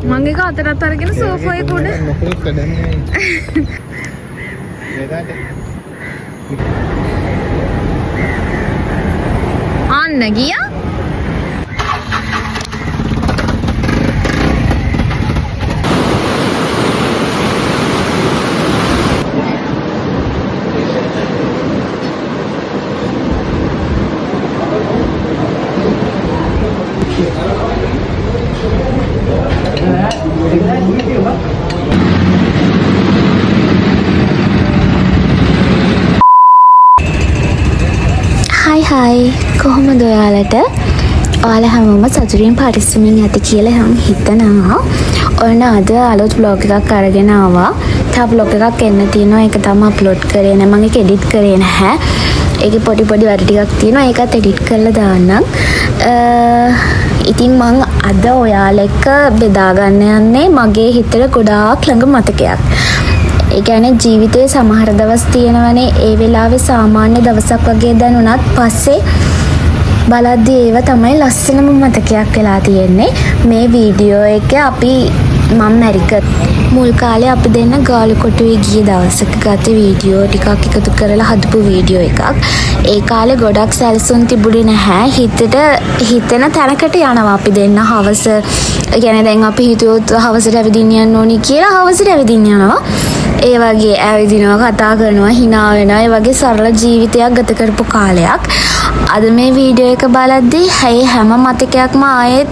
මං එක අතරත් අරගෙන සෝෆා එක උඩ මොකද කඩන්නේ මේකට අන්න ගියා හයි කොහොමද ඔයාලට? ඔයාලා හැමෝම සතුටින් පරිස්සමින් ඇති කියලා මම හිතනවා. ඔන්න අද අලුත් vlog එකක් අරගෙන ආවා. තව vlog එකක් එන්න තියෙනවා. ඒක තමයි අප්ලෝඩ් කරේ නැහැ. මම ඒක එඩිට් කරේ නැහැ. ඒකේ පොඩි වැඩ ටිකක් තියෙනවා. ඒකත් එඩිට් කරලා දාන්නම්. ඉතින් මම අද ඔයාලා එක්ක බෙදා ගන්න යන්නේ මගේ හිතට ගොඩාක් ළඟ මතකයක්. ඒ කියන්නේ ජීවිතේ සමහර දවස් තියෙනවනේ ඒ වෙලාවේ සාමාන්‍ය දවසක් වගේ දැනුණත් පස්සේ බලද්දී ඒව තමයි ලස්සනම මතකයක් වෙලා තියෙන්නේ. මේ වීඩියෝ එක අපි මම මැරික මුල් කාලේ අපි දෙන්න ගාලු කොටුවේ ගිය දවසක ගත වීඩියෝ ටිකක් එකතු කරලා හදපු වීඩියෝ එකක්. ඒ කාලේ ගොඩක් සැලසුම් තිබුණේ නැහැ. හිතෙන තැනකට යනවා අපි දෙන්න හවස. කියන්නේ දැන් අපි හිතුවොත් හවසට ඇවිදින්න යන්න ඕනි කියලා හවසට ඇවිදින්න යනවා. ඒ වගේ ඇවිදිනවා කතා කරනවා hina වෙනවා. ඒ වගේ සරල ජීවිතයක් ගත කරපු කාලයක්. අද මේ වීඩියෝ එක බලද්දී හැම මතකයක්ම ආයෙත්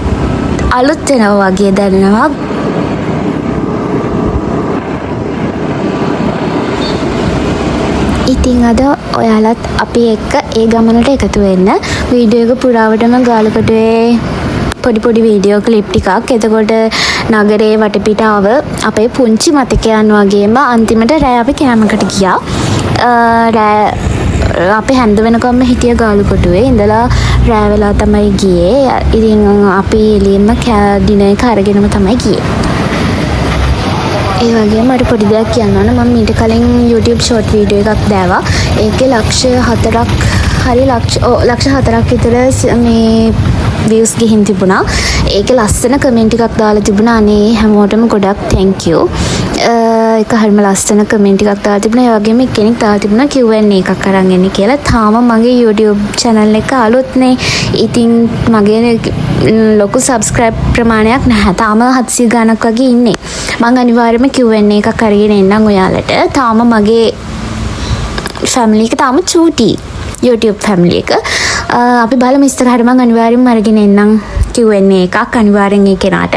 අලුත් වෙනවා වගේ දැනෙනවා. ඉතින් අද ඔයාලත් අපි එක්ක ඒ ගමනට එකතු වෙන්න. වීඩියෝ එක පුරාවටම ගාලකොටුවේ පොඩි වීඩියෝ ක්ලිප් ටිකක්. එතකොට නගරේ වටපිටාව අපේ පුංචි මතකයන් වගේම අන්තිමට රෑ අපි කෑමකට ගියා. රෑ අපි හැන්ද වෙනකම්ම හිටිය ගාලුකොටුවේ ඉඳලා රෑ වෙලා තමයි ගියේ. ඉතින් අපි එළියෙම ඩිනර් එක අරගෙනම තමයි ගියේ. ඒ වගේම මට පොඩි දෙයක් කියන්න ඕන. මම ඊට කලින් YouTube short video එකක් දාවා. ඒකේ ලක්ෂ 4ක් විතර මේ views ගිහින් තිබුණා. ඒකේ ලස්සන කමෙන්ට් එකක් දාලා තිබුණා. අනේ හැමෝටම ගොඩක් thank you. ඒක හරිම ලස්සන කමෙන්ට් එකක් දාලා තිබුණා. ඒ වගේම කෙනෙක් දාලා තිබුණා Q&A එකක් අරන් එන්න කියලා. තාම මගේ YouTube channel එක අලුත්නේ. ඉතින් මගේ ලොකු subscribe ප්‍රමාණයක් නැහැ. තාම 700 ගණක් වගේ ඉන්නේ. මම අනිවාර්යයෙන්ම Q&A එකක් අරගෙන එන්නම් ඔයාලට. තාම මගේ family එක තාම චූටි. YouTube family එක. අපි බලමු ඉස්සරහට මම අනිවාර්යෙන්ම අරගෙන එන්නම් Q&A එකක් අනිවාර්යෙන් ඒ කෙනාට.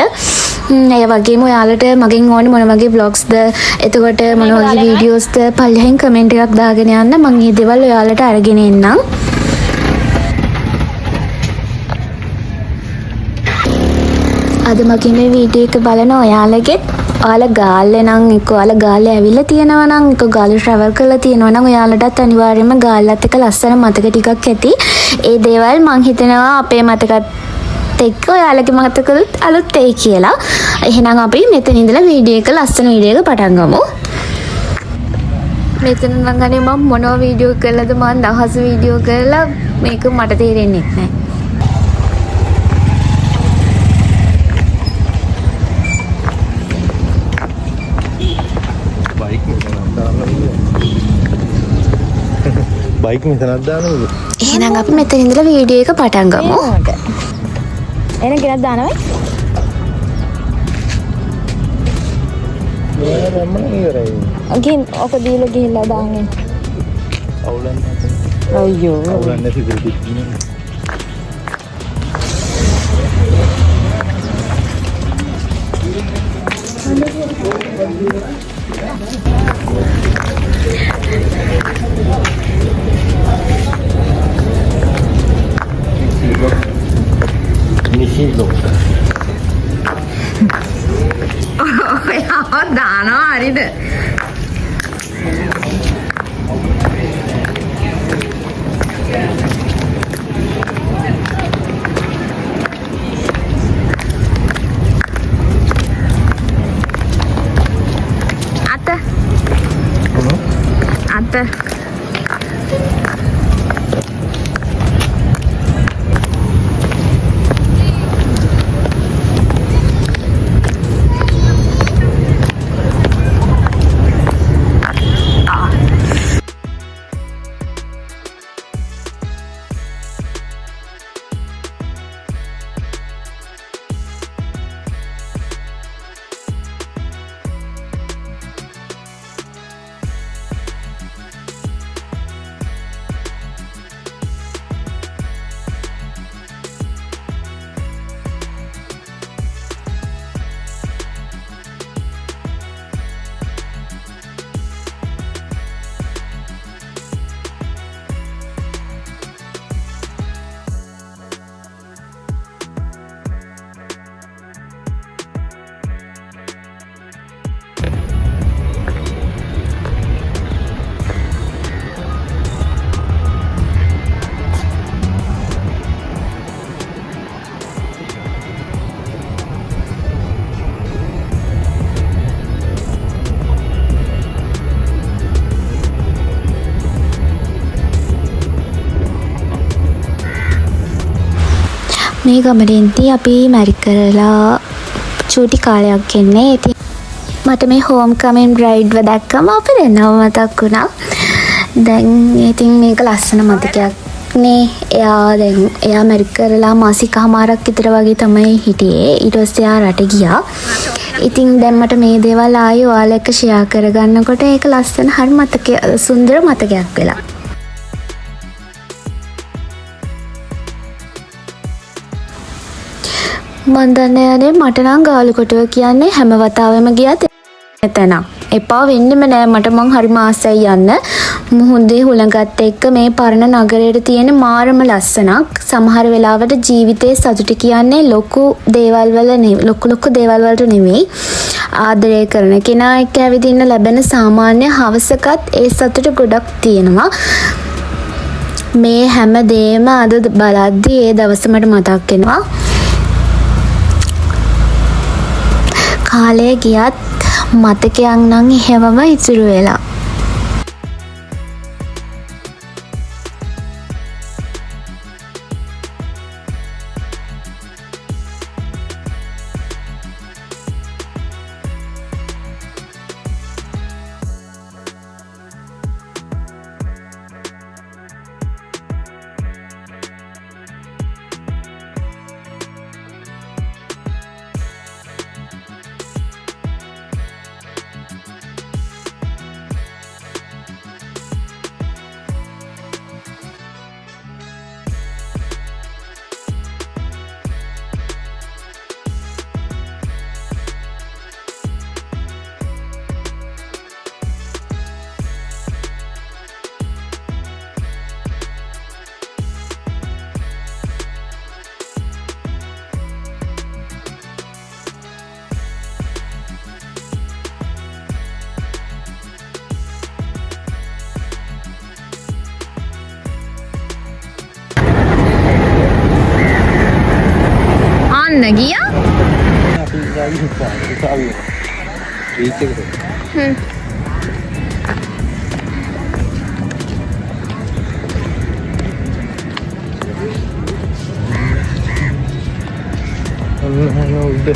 ඒ වගේම ඔයාලට මගෙන් ඕනේ මොන වගේ vlogs ද එතකොට මොන වගේ videos ද පල්ලෙහෙන් comment එකක් දාගෙන යන්න. මම මේ දේවල් ඔයාලට අරගෙන එන්නම්. අද මගේ මේ වීඩියෝ එක බලන ඔයාලගෙත් ඔයාලා ගාල්ලේ නම් ඔයාලා ගාල්ලේ ඇවිල්ලා තියෙනවා නම් ගාල්ලේ travel කරලා තියෙනවා නම් ඔයාලටත් අනිවාර්යයෙන්ම ගාල්ලත් එක්ක ලස්සන මතක ටිකක් ඇති. ඒ දේවල් මං හිතනවා අපේ මතකත් එක්ක ඔයාලගේ මතකවලුත් අලුත් වෙයි කියලා. එහෙනම් අපි මෙතන ඉඳලා වීඩියෝ එක ලස්සන වීඩියෝ එක පටන් ගමු. මෙතන නම් අනේ මම මොනවා වීඩියෝ කළාද මම දහස් වීඩියෝ කරලා මේක මට තේරෙන්නේ නැහැ. බයික් මෙතනක් දානවද? එහෙනම් අපි මෙතන ඉඳලා වීඩියෝ එක පටන් ගමු. එහෙනම් ගෙනත් දානවයි. මම ඉවරයි. ගින් ඔක දීලා ගිහිල්ලා දාන්නේ. අවුලන්නේ. අයියෝ. අවුලන්නේ සිදුවි. දානවා හරිද? අත මේ ගමනෙන්දී අපි මැරි කරලා චූටි කාලයක් එන්නේ. ඉතින් මට මේ හෝම් කමින් බ්‍රයිඩ්ව දැක්කම අපි දෙන්නම මතක් වුණා. දැන් ඉතින් මේක ලස්සන මතකයක් නේ. එයා මැරි කරලා මාසිකමාරක් විතර වගේ තමයි හිටියේ. ඊට පස්සේ එයා රට ගියා. ඉතින් දැන් මට මේ දේවල් ආයේ ඔයාලා එක්ක ෂෙයා කරගන්නකොට ඒක ලස්සන හරි මතකයක්, සුන්දර මතකයක් වෙලා. මන් දන්නේ නැහැ මට නම් ගාලු කොටුව කියන්නේ හැම වතාවෙම ගියත් එතන. එපා වෙන්නෙම නෑ මට මං හරිම ආසයි යන්න. මුහුදේ හුළඟත් එක්ක මේ පරණ නගරයට තියෙන මාරම ලස්සනක්. සමහර වෙලාවට ජීවිතේ සතුට කියන්නේ ලොකු දේවල් වලට නෙමෙයි. ආදරය කරන කෙනා එක්ක ඇවිදින්න ලැබෙන සාමාන්‍ය හවසකත් ඒ සතුට ගොඩක් තියෙනවා. මේ හැම දෙයක්ම අද බලද්දි ඒ දවස මට මතක් වෙනවා. කාලය ගියත් මතකයක් නම් එහෙමම ඉතුරු වෙලා. අන්න ගියා. අපි ඉස්සාවි. බීච් එකට. උඩ.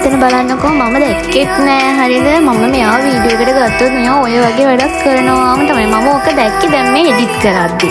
හිතන බලන්නකෝ මම දැක්කෙත් නෑ හරිද මම මෙයා වීඩියෝ එකට ගත්තොත් මෙයා ඔය වගේ වැඩක් කරනවාම තමයි මම ඕක දැක්කේ දැන් මේ එඩිට් කරද්දි.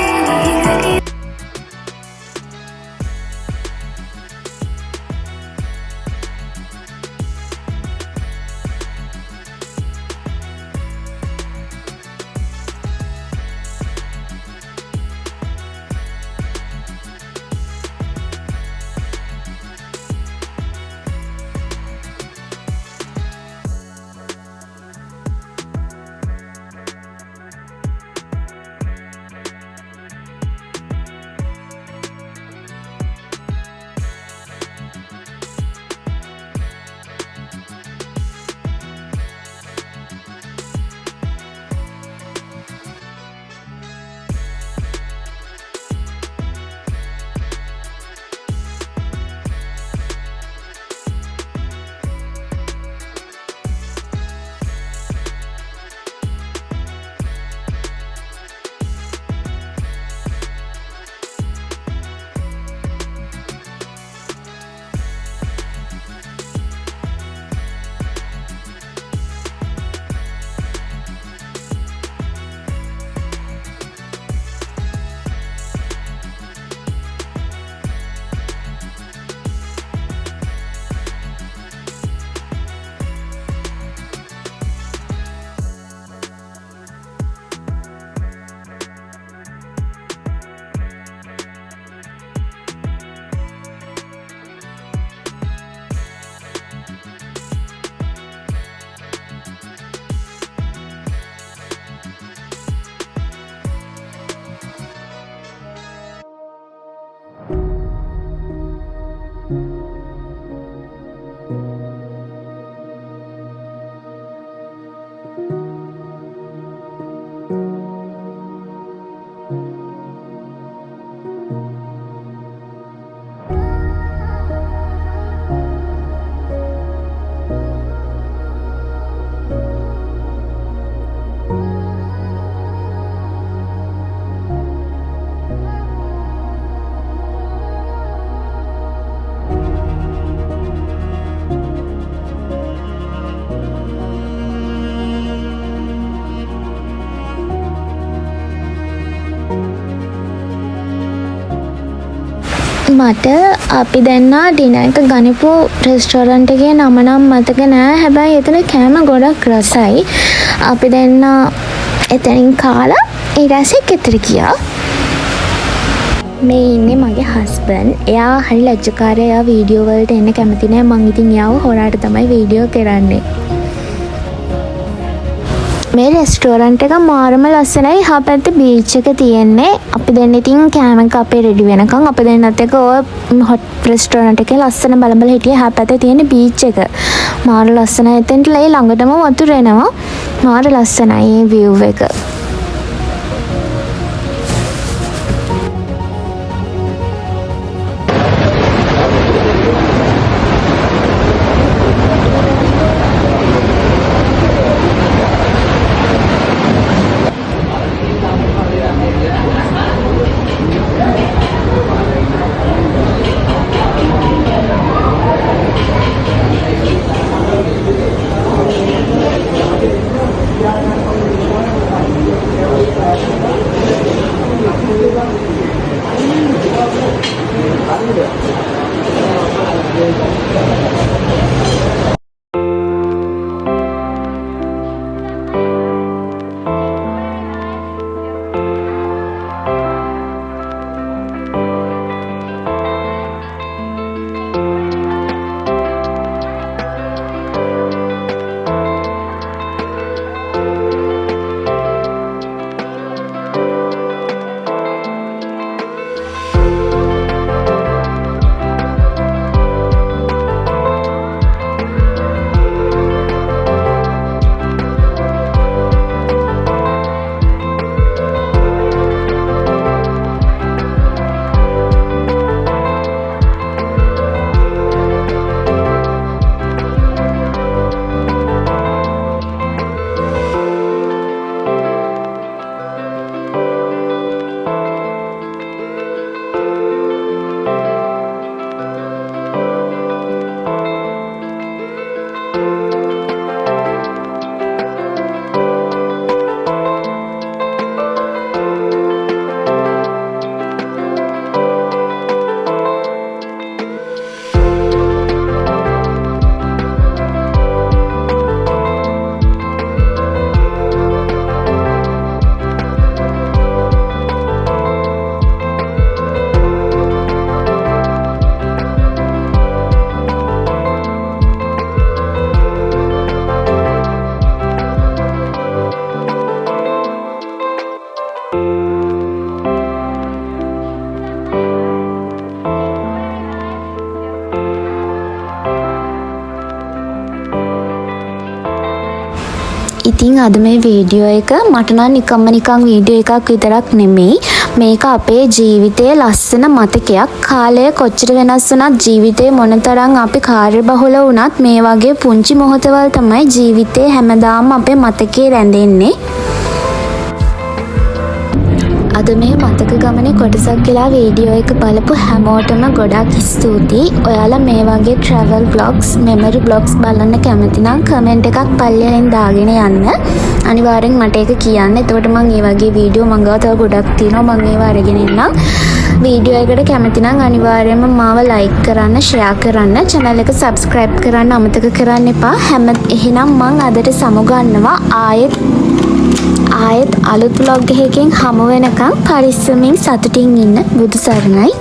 මට අපි දැන්න ඩිනර් එක ගනිපු රෙස්ටෝරන්ට් එකේ නම නම් මතක නෑ. හැබැයි එතන කෑම ගොඩක් රසයි. අපි දැන්න එතනින් කාලා ඊට පස්සේ ගෙදර ගියා. මේ ඉන්නේ මගේ හස්බන්ඩ්. එයා හරි ලැජ්ජකාරයා. එයා වීඩියෝ වලට එන්න කැමති නෑ. මං ඉතින් එයාව හොරාට තමයි වීඩියෝ කරන්නේ. මේ රෙස්ටෝරන්ට් එක මාරම ලස්සනයි. එහා පැත්තේ බීච් එක තියෙන්නේ. අපි දැන් ඉතින් කෑම එක අපේ රෙඩි වෙනකන් අපි දැන්නත් එක ඔය හොට් රෙස්ටෝරන්ට් එකේ ලස්සන බල හිටියේ. එහා පැත්තේ තියෙන බීච් එක මාර ලස්සනයි. එතෙන්ට ළඟටම වතුර එනවා. මාර ලස්සනයි මේ view එක. ඉතින් අද මේ වීඩියෝ එක මට නම් නිකන් වීඩියෝ එකක් විතරක් නෙමෙයි. මේක අපේ ජීවිතයේ ලස්සන මතකයක්. කාලය කොච්චර වෙනස් වුණත් ජීවිතේ මොනතරම් අපි කාර්යබහුල වුණත් මේ වගේ පුංචි මොහොතවල් තමයි ජීවිතේ හැමදාම අපේ මතකේ රැඳෙන්නේ. අද මේ මතක ගමනේ කොටසක් කියලා වීඩියෝ එක බලපු හැමෝටම ගොඩක් ස්තුතියි. ඔයාලා මේ වගේ travel vlogs, memory vlogs බලන්න කැමති නම් comment එකක් පල්ලෙහෙන් දාගෙන යන්න. අනිවාර්යෙන් මට ඒක කියන්න. එතකොට මම මේ වගේ වීඩියෝ මං ගාව තව ගොඩක් තියෙනවා. මම ඒව අරගෙන එන්නම්. වීඩියෝ එකට කැමති නම් අනිවාර්යයෙන්ම මාව like කරන්න, share කරන්න, channel එක subscribe කරන්න අමතක කරන්න එපා. එහෙනම් මං අදට සමුගන්නවා. ආයෙත් අලුත් vlog එකකින් හමු වෙනකම් පරිස්සමින් සතුටින් ඉන්න. බුදු සරණයි.